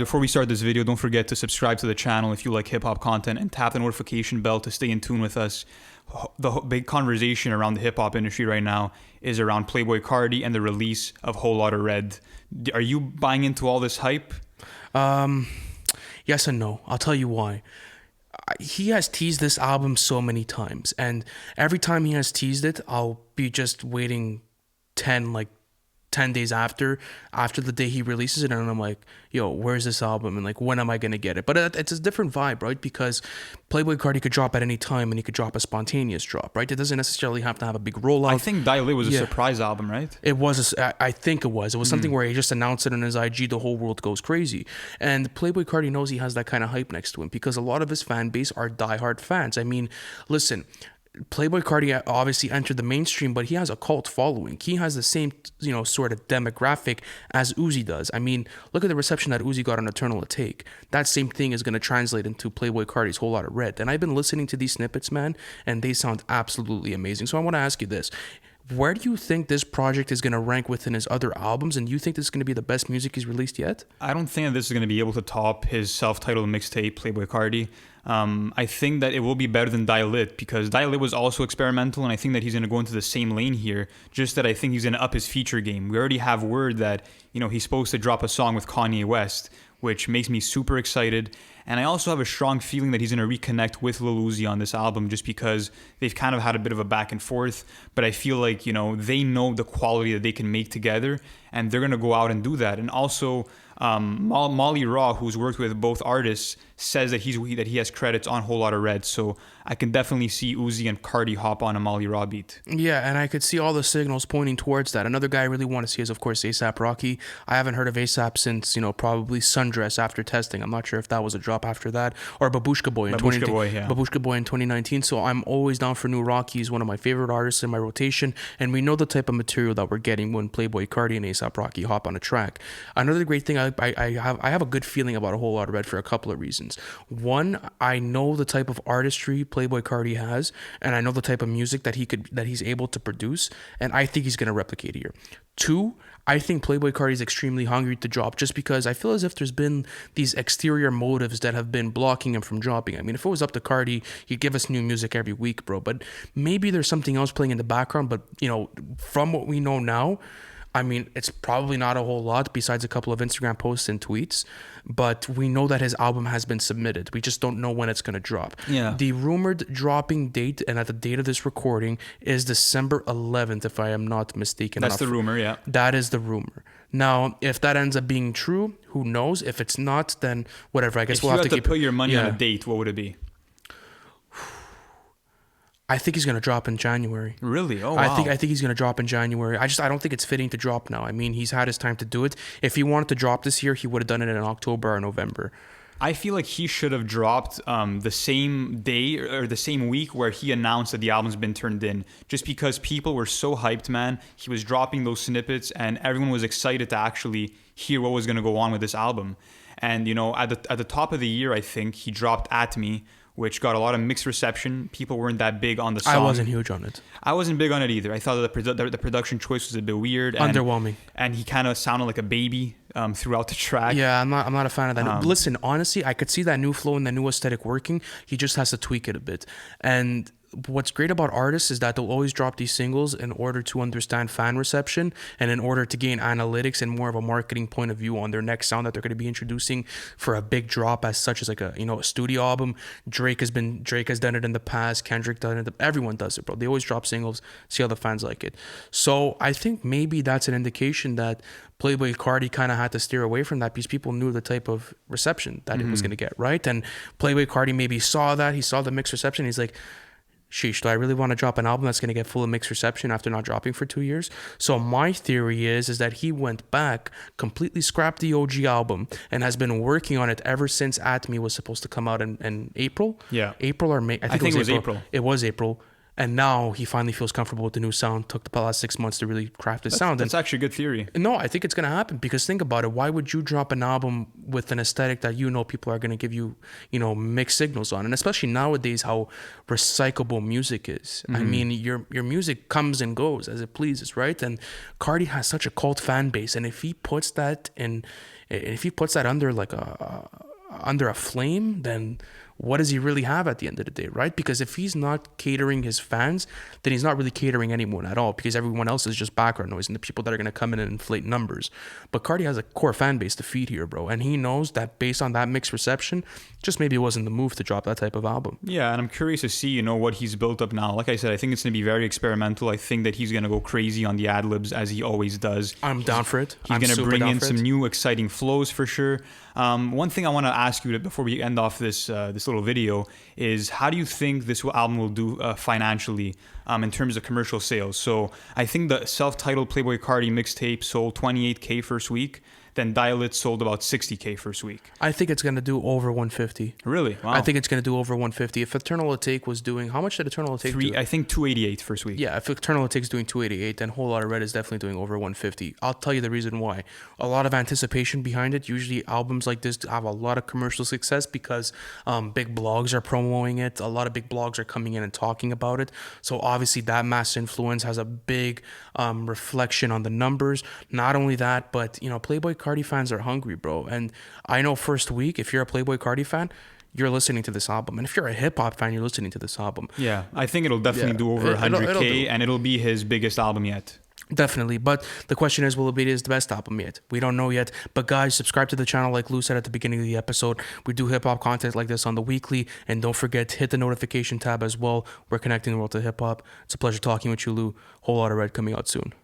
Before we start this video, don't forget to subscribe to the channel if you like hip-hop content and tap the notification bell to stay in tune with us. The big conversation around the hip-hop industry right now is around Playboi Carti and the release of Whole Lotta Red. Are you buying into all this hype? Yes and no. I'll tell you why. He has teased this album so many times, and every time he has teased it, I'll be just waiting 10 days after the day he releases it, and I'm like, yo, where's this album, and like, when am I gonna get it? But it's a different vibe, right? Because Playboi Carti could drop at any time, and he could drop a spontaneous drop, right? It doesn't necessarily have to have a big rollout. I think Dial It was a surprise album, right? It was. I think it was. It was something where he just announced it on his IG. The whole world goes crazy. And Playboi Carti knows he has that kind of hype next to him because a lot of his fan base are diehard fans. I mean, listen, Playboi Carti obviously entered the mainstream, but he has a cult following. He has the same, sort of demographic as Uzi does. I mean, look at the reception that Uzi got on Eternal Take. That same thing is going to translate into Playboi Carti's Whole Lotta Red. And I've been listening to these snippets, man, and they sound absolutely amazing. So I want to ask you this. Where do you think this project is going to rank within his other albums? And do you think this is going to be the best music he's released yet? I don't think that this is going to be able to top his self-titled mixtape, Playboi Carti. I think that it will be better than Dial It because Dial It was also experimental, and I think that he's going to go into the same lane here, just that I think he's going to up his feature game. We already have word that, he's supposed to drop a song with Kanye West, which makes me super excited. And I also have a strong feeling that he's going to reconnect with Lil Uzi on this album just because they've kind of had a bit of a back and forth. But I feel like, they know the quality that they can make together, and they're going to go out and do that. And also, Molly Raw, who's worked with both artists, says that he has credits on Whole Lotta Red. So I can definitely see Uzi and Carti hop on a Molly Raw beat. Yeah, and I could see all the signals pointing towards that. Another guy I really want to see is, of course, A$AP Rocky. I haven't heard of A$AP since, probably Sundress after testing. I'm not sure if that was a drop after that, or Babushka Boy in Babushka Boy in 2019. So I'm always down for new Rocky. He's one of my favorite artists in my rotation, and we know the type of material that we're getting when Playboi Carti and A$AP Rocky hop on a track. Another great thing, I have a good feeling about a Whole Lotta Red for a couple of reasons. One, I know the type of artistry Playboi Carti has, and I know the type of music that he's able to produce, and I think he's going to replicate here. Two, I think Playboi Carti is extremely hungry to drop just because I feel as if there's been these exterior motives that have been blocking him from dropping. I mean, if it was up to Carti, he'd give us new music every week, bro. But maybe there's something else playing in the background. But, from what we know now, I mean, it's probably not a whole lot besides a couple of Instagram posts and tweets, but we know that his album has been submitted. We just don't know when it's going to drop. Yeah. The rumored dropping date, and at the date of this recording, is December 11th, if I am not mistaken. That's the rumor, yeah. That is the rumor. Now, if that ends up being true, who knows? If it's not, then whatever. I guess we'll have to put your money on a date, what would it be? I think he's gonna drop in January. Really? Oh, wow. I think he's gonna drop in January. I don't think it's fitting to drop now. I mean, he's had his time to do it. If he wanted to drop this year, he would have done it in October or November. I feel like he should have dropped the same day or the same week where he announced that the album's been turned in, just because people were so hyped, man. He was dropping those snippets and everyone was excited to actually hear what was going to go on with this album. And, at the top of the year, I think he dropped At Me, which got a lot of mixed reception. People weren't that big on the song. I wasn't huge on it. I wasn't big on it either. I thought that the production choice was a bit weird. Underwhelming. And he kind of sounded like a baby throughout the track. Yeah, I'm not a fan of that. Listen, honestly, I could see that new flow and that new aesthetic working. He just has to tweak it a bit. And what's great about artists is that they'll always drop these singles in order to understand fan reception and in order to gain analytics and more of a marketing point of view on their next sound that they're going to be introducing for a big drop as such as like a studio album. Drake has done it in the past. Kendrick done it. Everyone does it, bro. They always drop singles, see how the fans like it. So I think maybe that's an indication that Playboi Carti kind of had to steer away from that because people knew the type of reception that it was going to get, right? And Playboi Carti maybe saw that. He saw the mixed reception. He's like, sheesh, do I really want to drop an album that's going to get full of mixed reception after not dropping for 2 years? So my theory is that he went back, completely scrapped the OG album, and has been working on it ever since At Me was supposed to come out in April. Yeah. April or May. I think it was April. It was April. And now he finally feels comfortable with the new sound. Took the last 6 months to really craft his sound. That's actually a good theory. No, I think it's going to happen because think about it. Why would you drop an album with an aesthetic that you know people are going to give you, mixed signals on? And especially nowadays, how recyclable music is. I mean, your music comes and goes as it pleases, right? And Carti has such a cult fan base. And if he puts that under like under a flame, then what does he really have at the end of the day, right? Because if he's not catering his fans, then he's not really catering anyone at all, because everyone else is just background noise and the people that are going to come in and inflate numbers. But Carti has a core fan base to feed here, bro. And he knows that based on that mixed reception, just maybe it wasn't the move to drop that type of album. Yeah, and I'm curious to see, what he's built up now. Like I said, I think it's going to be very experimental. I think that he's going to go crazy on the ad-libs as he always does. I'm down for it. He's going to bring in some new exciting flows for sure. One thing I want to ask you before we end off this little video is, how do you think this album will do financially in terms of commercial sales? So I think the self-titled Playboi Carti mixtape sold 28K first week. Then Dial It sold about 60K first week. I think it's going to do over 150. Really? Wow. I think it's going to do over 150. If Eternal Take was doing, how much did Eternal Take do? I think 288 first week. Yeah, if Eternal Take's doing 288, then Whole Lotta Red is definitely doing over 150. I'll tell you the reason why. A lot of anticipation behind it. Usually albums like this have a lot of commercial success because big blogs are promoting it. A lot of big blogs are coming in and talking about it. So obviously that mass influence has a big reflection on the numbers. Not only that, but Playboi Carti fans are hungry, bro. And I know first week, if you're a Playboi Carti fan, you're listening to this album. And if you're a hip-hop fan, you're listening to this album. Yeah, I think it'll definitely do over 100K, and it'll be his biggest album yet. Definitely. But the question is, will it be his best album yet? We don't know yet. But guys, subscribe to the channel like Lou said at the beginning of the episode. We do hip-hop content like this on the weekly. And don't forget, hit the notification tab as well. We're connecting the world to hip-hop. It's a pleasure talking with you, Lou. Whole Lotta Red coming out soon.